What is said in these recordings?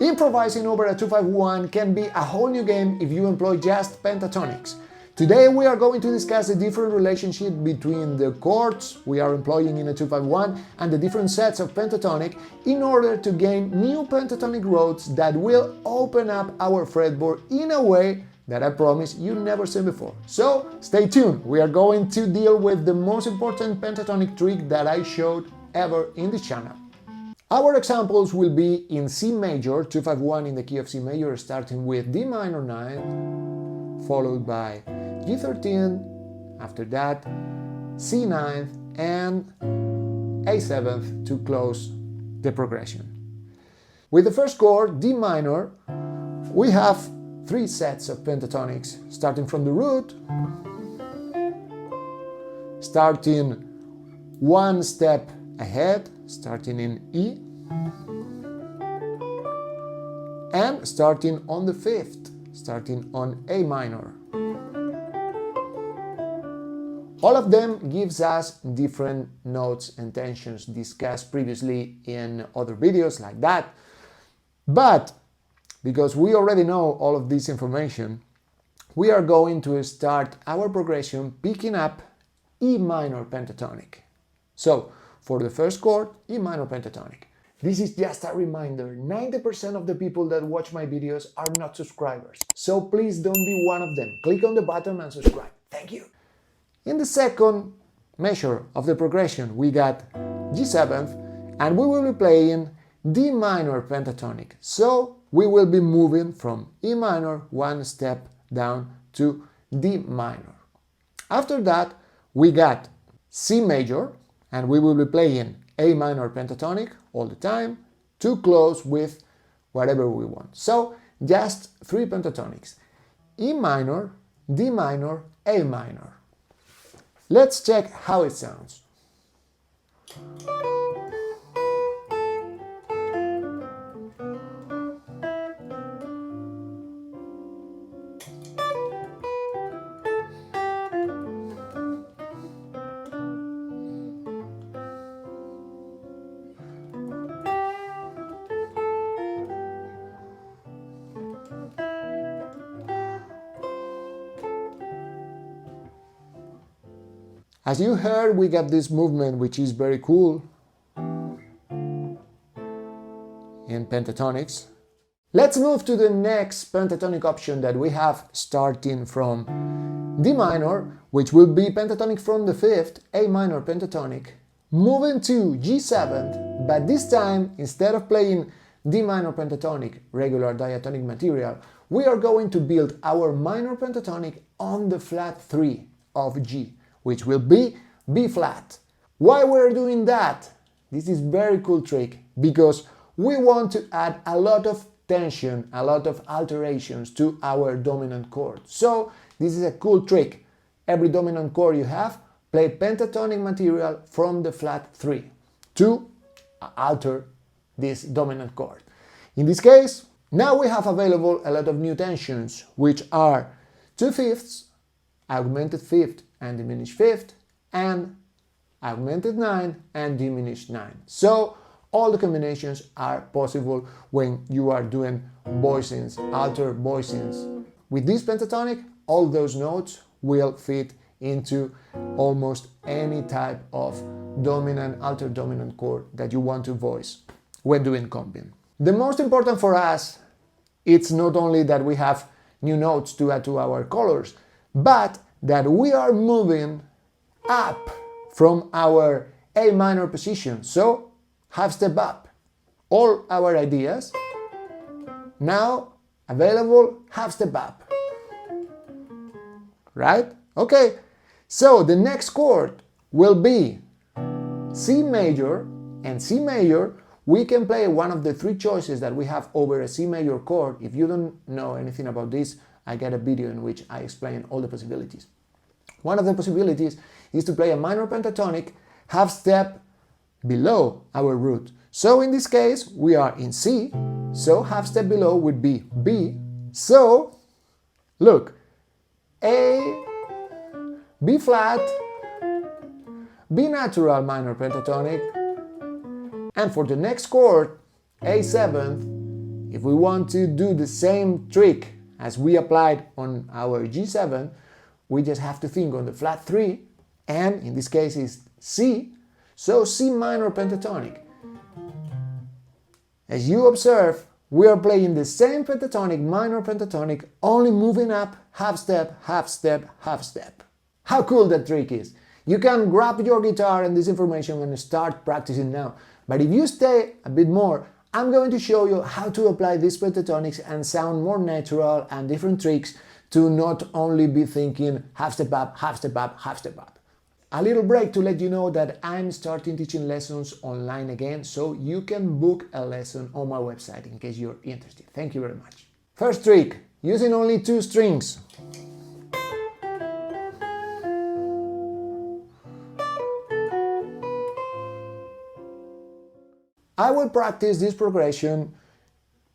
Improvising over a 2-5-1 can be a whole new game if you employ just pentatonics. Today we are going to discuss the different relationship between the chords we are employing in a 2-5-1 and the different sets of pentatonic in order to gain new pentatonic roads that will open up our fretboard in a way that I promise you've never seen before. So stay tuned, we are going to deal with the most important pentatonic trick that I showed ever in this channel. Our examples will be in C major, 2-5-1 in the key of C major, starting with D minor 9, followed by G13, after that C 9th and A 7th to close the progression. With the first chord, D minor, we have 3 sets of pentatonics, starting from the root, starting 1 step ahead, starting in E, and starting on the 5th, starting on A minor. All of them gives us different notes and tensions discussed previously in other videos like that. But because we already know all of this information, we are going to start our progression picking up E minor pentatonic. So, for the first chord, E minor pentatonic. This is just a reminder, 90% of the people that watch my videos are not subscribers. So please don't be one of them. Click on the button and subscribe. Thank you. In the second measure of the progression, we got G7th, and we will be playing D minor pentatonic. So we will be moving from E minor 1 step down to D minor. After that, we got C major, and we will be playing A minor pentatonic all the time to close with whatever we want. So just 3 pentatonics: E minor, D minor, A minor. Let's check how it sounds. As you heard, we got this movement which is very cool in pentatonics. Let's move to the next pentatonic option that we have, starting from D minor, which will be pentatonic from the 5th, A minor pentatonic, moving to G7th, but this time, instead of playing D minor pentatonic, regular diatonic material, we are going to build our minor pentatonic on the flat 3 of G, which will be B flat. Why we're doing that? This is very cool trick, because we want to add a lot of tension, a lot of alterations to our dominant chord. So this is a cool trick. Every dominant chord you have, play pentatonic material from the flat 3 to alter this dominant chord. In this case, now we have available a lot of new tensions, which are 2/5, augmented 5th and diminished 5th, and augmented 9 and diminished 9. So all the combinations are possible when you are doing voicings, alter voicings. With this pentatonic, all those notes will fit into almost any type of dominant, alter dominant chord that you want to voice when doing comping. The most important for us, it's not only that we have new notes to add to our colors, but that we are moving up from our A minor position, so half step up. All our ideas now available half step up. Right? Okay, so the next chord will be C major, and C major we can play one of the 3 choices that we have over a C major chord. If you don't know anything about this, I got a video in which I explain all the possibilities. One of the possibilities is to play a minor pentatonic half step below our root. So in this case, we are in C, so half step below would be B. So, look, A, B flat, B natural minor pentatonic, and for the next chord, A7, if we want to do the same trick as we applied on our G7, we just have to think on the flat 3, and in this case is C, so C minor pentatonic. As you observe, we are playing the same pentatonic, minor pentatonic, only moving up half step, half step, half step. How cool that trick is! You can grab your guitar and this information and start practicing now. But if you stay a bit more, I'm going to show you how to apply these pentatonics and sound more natural and different tricks to not only be thinking half step up, half step up, half step up. A little break to let you know that I'm starting teaching lessons online again, so you can book a lesson on my website in case you're interested. Thank you very much. First trick, using only 2 strings. I will practice this progression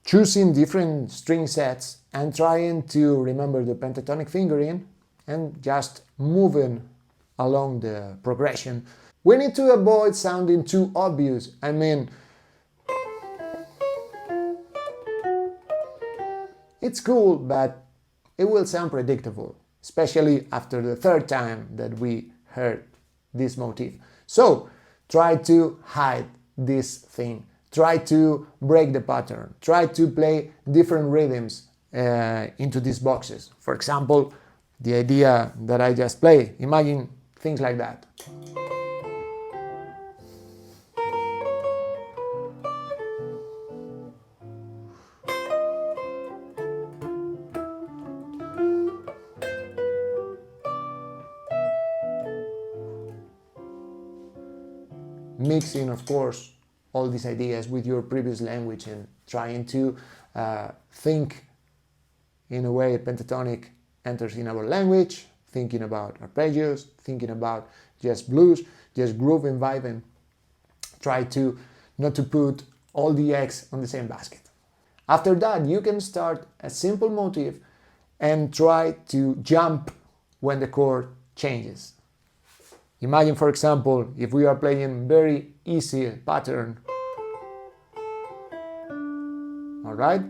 choosing different string sets and trying to remember the pentatonic fingering and just moving along the progression. We need to avoid sounding too obvious. I mean, it's cool, but it will sound predictable, especially after the 3rd time that we heard this motif. So try to hide this thing. Try to break the pattern. Try to play different rhythms into these boxes. For example, the idea that I just played. Imagine things like that. Mixing, of course, all these ideas with your previous language and trying to think in a way pentatonic enters in our language, thinking about arpeggios, thinking about just blues, just groove and vibe, and try to not to put all the eggs on the same basket. After that, you can start a simple motif and try to jump when the chord changes. Imagine, for example, if we are playing very easy pattern, all right?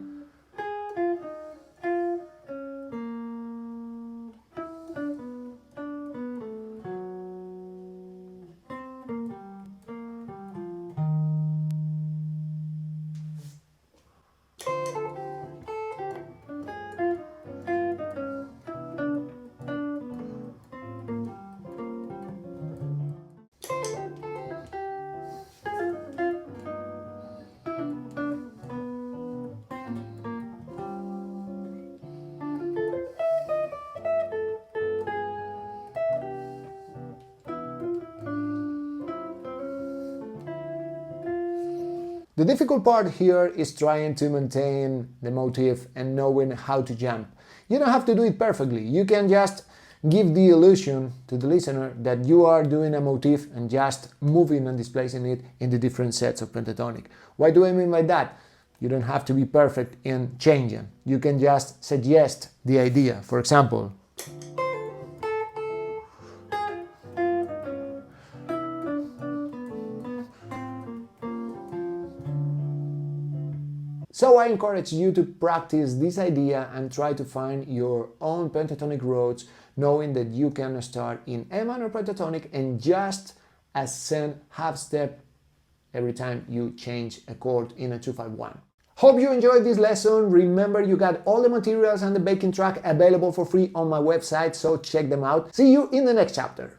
The difficult part here is trying to maintain the motif and knowing how to jump. You don't have to do it perfectly, you can just give the illusion to the listener that you are doing a motif and just moving and displacing it in the different sets of pentatonic. What do I mean by that? You don't have to be perfect in changing, you can just suggest the idea. For example, so I encourage you to practice this idea and try to find your own pentatonic roads, knowing that you can start in A minor pentatonic and just ascend half step every time you change a chord in a 2-5-1. Hope you enjoyed this lesson. Remember, you got all the materials and the backing track available for free on my website, so check them out. See you in the next chapter.